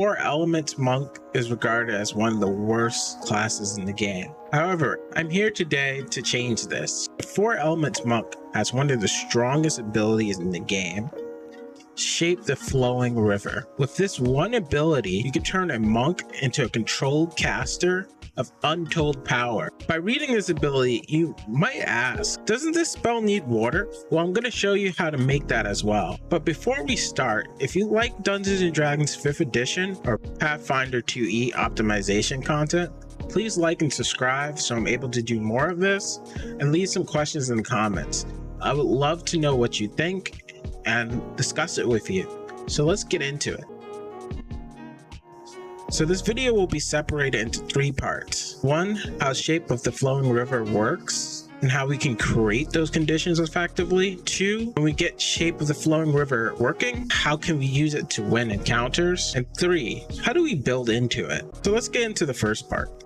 Four Elements Monk is regarded as one of the worst classes in the game. However, I'm here today to change this. The Four Elements Monk has one of the strongest abilities in the game: Shape the Flowing River. With this one ability, you can turn a monk into a controlled caster of untold power. By reading this ability, you might ask, doesn't this spell need water? Well, I'm going to show you how to make that as well. But before we start, if you like Dungeons & Dragons 5th edition or Pathfinder 2e optimization content, please like and subscribe so I'm able to do more of this, and leave some questions in the comments. I would love to know what you think and discuss it with you. So let's get into it. So this video will be separated into three parts. One, how Shape of the Flowing River works and how we can create those conditions effectively. Two, when we get Shape of the Flowing River working, how can we use it to win encounters? And three, how do we build into it? So let's get into the first part.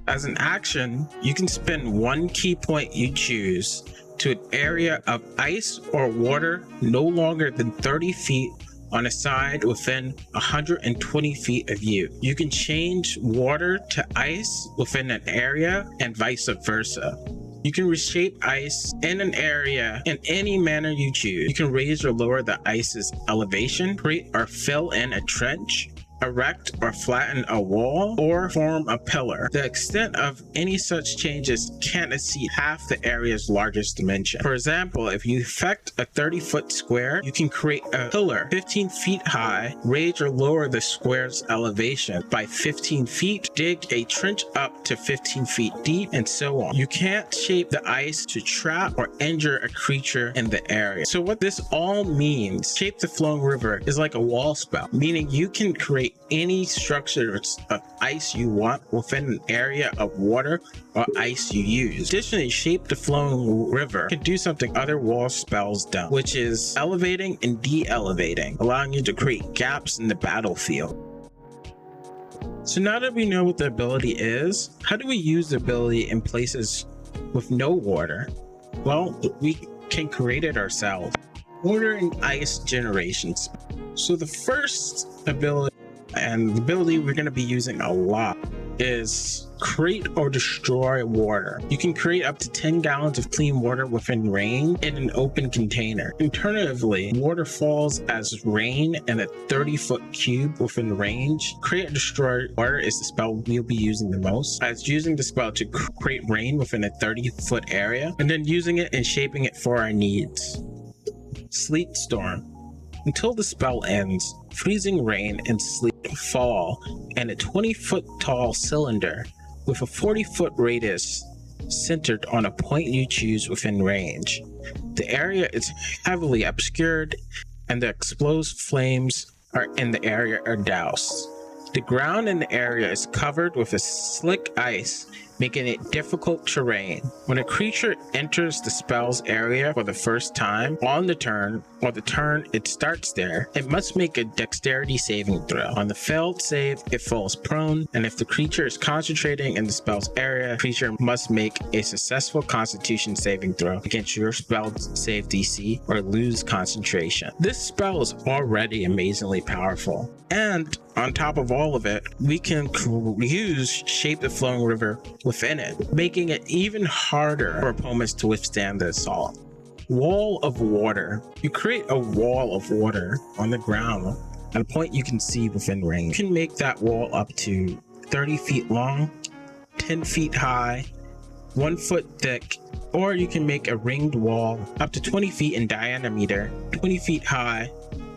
As an action, you can spend one key point you choose to an area of ice or water no longer than 30 feet on a side within 120 feet of you. You can change water to ice within an area and vice versa. You can reshape ice in an area in any manner you choose. You can raise or lower the ice's elevation, create or fill in a trench, erect or flatten a wall, or form a pillar. The extent of any such changes can't exceed half the area's largest dimension. For example, if you effect a 30-foot square, you can create a pillar 15 feet high, raise or lower the square's elevation by 15 feet, dig a trench up to 15 feet deep, and so on. You can't shape the ice to trap or injure a creature in the area. So what this all means, Shape the Flowing River is like a wall spell, meaning you can create any structure of ice you want within an area of water or ice you use. Additionally, Shape the Flowing River can do something other wall spells don't, which is elevating and de-elevating, allowing you to create gaps in the battlefield. So now that we know what the ability is, how do we use the ability in places with no water? Well, we can create it ourselves. Water and ice generations. So the first ability, and the ability we're going to be using a lot, is create or destroy water. You can create up to 10 gallons of clean water within range in an open container. Alternatively, water falls as rain in a 30-foot cube within range. Create or destroy water is the spell we'll be using the most, as using the spell to create rain within a 30-foot area, and then using it and shaping it for our needs. Sleet Storm. Until the spell ends, freezing rain and sleet fall in a 20-foot tall cylinder with a 40-foot radius centered on a point you choose within range. The area is heavily obscured and the explosive flames in the area are doused. The ground in the area is covered with a slick ice, making it difficult terrain. When a creature enters the spell's area for the first time on the turn, or the turn it starts there, it must make a dexterity saving throw. On the failed save, it falls prone, and if the creature is concentrating in the spell's area, the creature must make a successful constitution saving throw against your spell save DC or lose concentration. This spell is already amazingly powerful. And on top of all of it, we can use Shape the Flowing River within it, making it even harder for opponents to withstand the assault. Wall of Water. You create a wall of water on the ground at a point you can see within range. You can make that wall up to 30 feet long, 10 feet high, 1 foot thick, or you can make a ringed wall up to 20 feet in diameter, 20 feet high,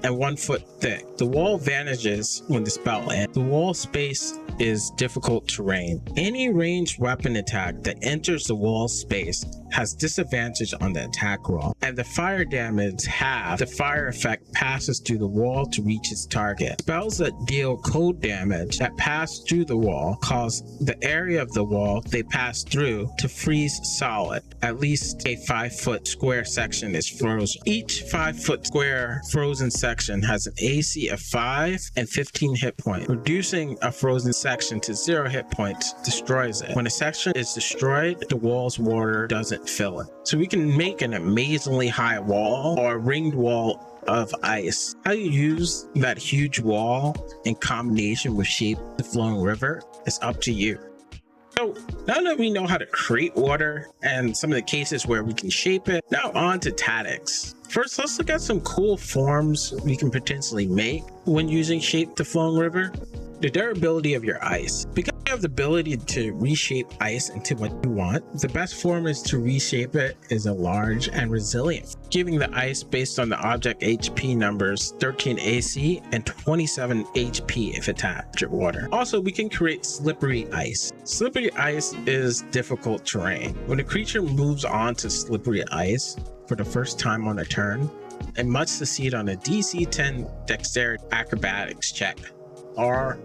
and 1 foot thick. The wall vanishes when the spell ends. The wall space is difficult terrain. Any ranged weapon attack that enters the wall space has disadvantage on the attack roll, and the fire damage half. The fire effect passes through the wall to reach its target. Spells that deal cold damage that pass through the wall cause the area of the wall they pass through to freeze solid. At least a 5-foot square section is frozen. Each 5-foot square frozen section has an AC of 5 and 15 hit points. Reducing a frozen section to 0 hit points destroys it. When a section is destroyed, the wall's water doesn't fill it. So we can make an amazingly high wall or a ringed wall of ice. How you use that huge wall in combination with Shape the Flowing River is up to you. So now that we know how to create water and some of the cases where we can shape it, now on to tactics. First, let's look at some cool forms we can potentially make when using Shape the Flowing River. The durability of your ice. Because you have the ability to reshape ice into what you want, the best form is to reshape it as a large and resilient, giving the ice based on the object HP numbers 13 AC and 27 HP if attached to water. Also, we can create slippery ice. Slippery ice is difficult terrain. When a creature moves on to slippery ice for the first time on a turn, it must succeed on a DC 10 Dexterity Acrobatics check or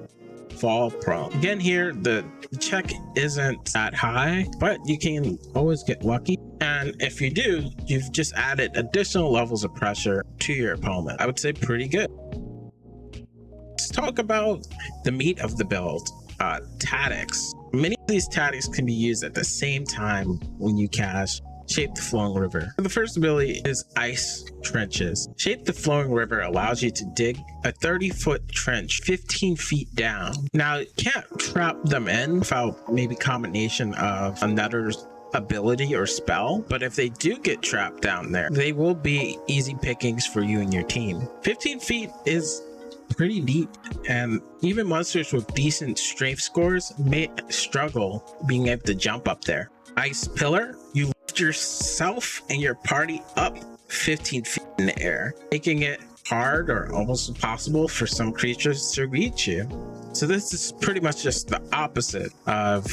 fall prone. Again, here the check isn't that high, but you can always get lucky, and if you do, you've just added additional levels of pressure to your opponent. I would say pretty good. Let's talk about the meat of the build, tactics. Many of these tactics can be used at the same time when you cast Shape the Flowing River. The first ability is Ice Trenches. Shape the Flowing River allows you to dig a 30-foot trench 15 feet down. Now, you can't trap them in without maybe combination of another ability or spell, but if they do get trapped down there, they will be easy pickings for you and your team. 15 feet is pretty deep, and even monsters with decent strength scores may struggle being able to jump up there. Ice Pillar, you lift yourself and your party up 15 feet in the air, making it hard or almost impossible for some creatures to reach you. So this is pretty much just the opposite of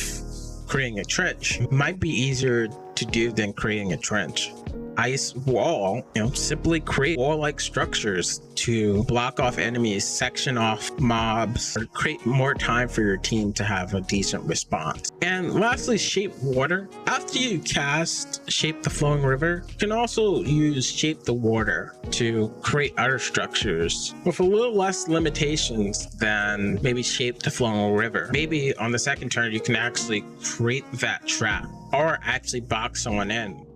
creating a trench. It might be easier to do than creating a trench. Ice Wall, simply create wall-like structures to block off enemies, section off mobs, or create more time for your team to have a decent response. And lastly, Shape Water. After you cast Shape the Flowing River, you can also use Shape the Water to create other structures with a little less limitations than maybe Shape the Flowing River. Maybe on the second turn, you can actually create that trap or actually box someone in.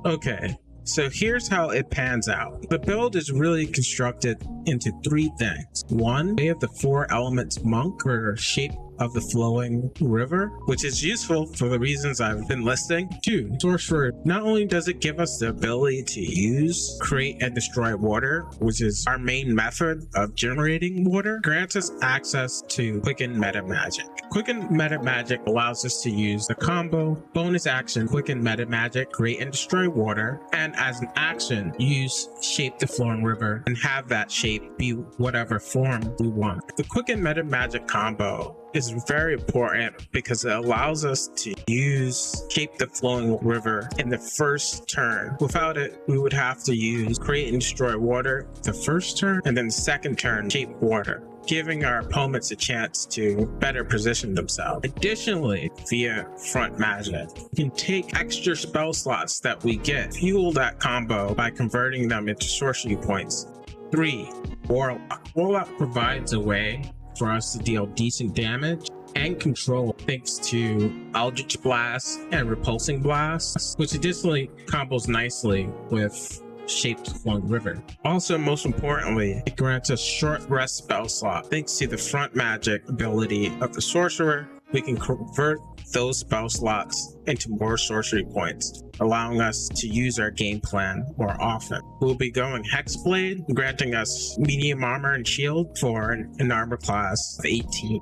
Okay, so here's how it pans out. The build is really constructed into three things. One, we have the 4 elements monk for Shape of the Flowing River, which is useful for the reasons I've been listing. 2, Sorcerer. Not only does it give us the ability to use, create, and destroy water, which is our main method of generating water, grants us access to Quicken Meta Magic. Quicken Meta Magic allows us to use the combo bonus action Quicken Meta Magic, create and destroy water, and as an action, use Shape the Flowing River and have that shape be whatever form we want. The Quicken Meta Magic combo is very important because it allows us to use Shape the Flowing River in the first turn. Without it, we would have to use Create and Destroy Water the first turn, and then the second turn, Shape Water, giving our opponents a chance to better position themselves. Additionally, via Front Magic, we can take extra spell slots that we get, fuel that combo by converting them into sorcery points. 3, Warlock. Warlock provides a way for us to deal decent damage and control thanks to Eldritch Blast and Repulsing Blast, which additionally combos nicely with Shape the Flowing River. Also, most importantly, it grants us short rest spell slot. Thanks to the Front Magic ability of the Sorcerer, we can convert those spell slots into more sorcery points, allowing us to use our game plan more often. We'll be going Hexblade, granting us medium armor and shield for an armor class of 18.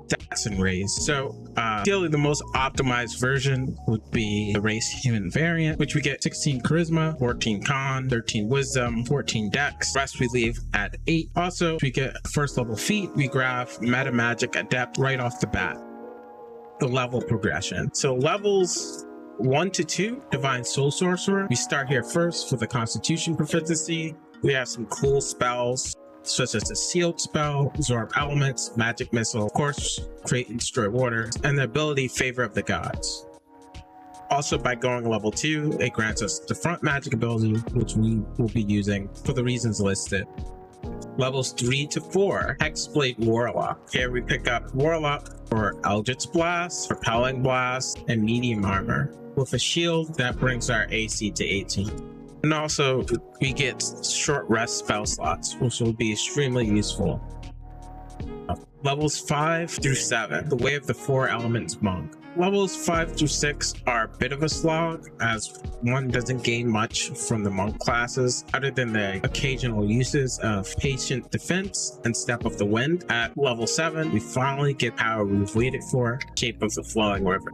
Stats and race. So ideally the most optimized version would be the race human variant, which we get 16 charisma, 14 con, 13 wisdom, 14 dex. Rest we leave at 8. Also, we get first level feat. We grab meta magic adept right off the bat. The level progression. So levels 1 to 2, Divine Soul Sorcerer. We start here first for the Constitution proficiency. We have some cool spells such as the Sealed spell, Absorb Elements, Magic Missile, of course, Create and Destroy Water, and the ability Favor of the Gods. Also, by going level 2, it grants us the Front Magic ability, which we will be using for the reasons listed. Levels 3 to 4, Hexblade Warlock. Here we pick up Warlock for Eldritch Blast, Repelling Blast, and Medium Armor, with a shield that brings our AC to 18. And also, we get short rest spell slots, which will be extremely useful. Levels 5 through 7, the Way of the Four Elements Monk. Levels 5 through 6 are a bit of a slog, as one doesn't gain much from the monk classes other than the occasional uses of Patient Defense and Step of the Wind. At level 7, we finally get power we've waited for, Shape of the Flowing River.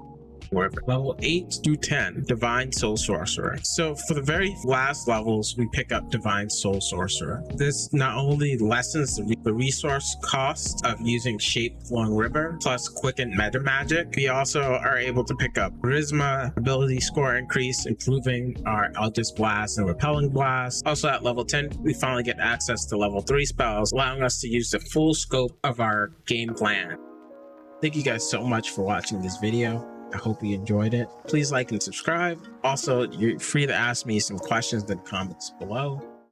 Level 8 through 10, Divine Soul Sorcerer. So for the very last levels, we pick up Divine Soul Sorcerer. This not only lessens the resource cost of using Shape Flowing River plus Quicken Meta Magic, we also are able to pick up Charisma, ability score increase, improving our Eldritch Blast and Repelling Blast. Also at level 10, we finally get access to level 3 spells, allowing us to use the full scope of our game plan. Thank you guys so much for watching this video. I hope you enjoyed it. Please like and subscribe. Also, you're free to ask me some questions in the comments below.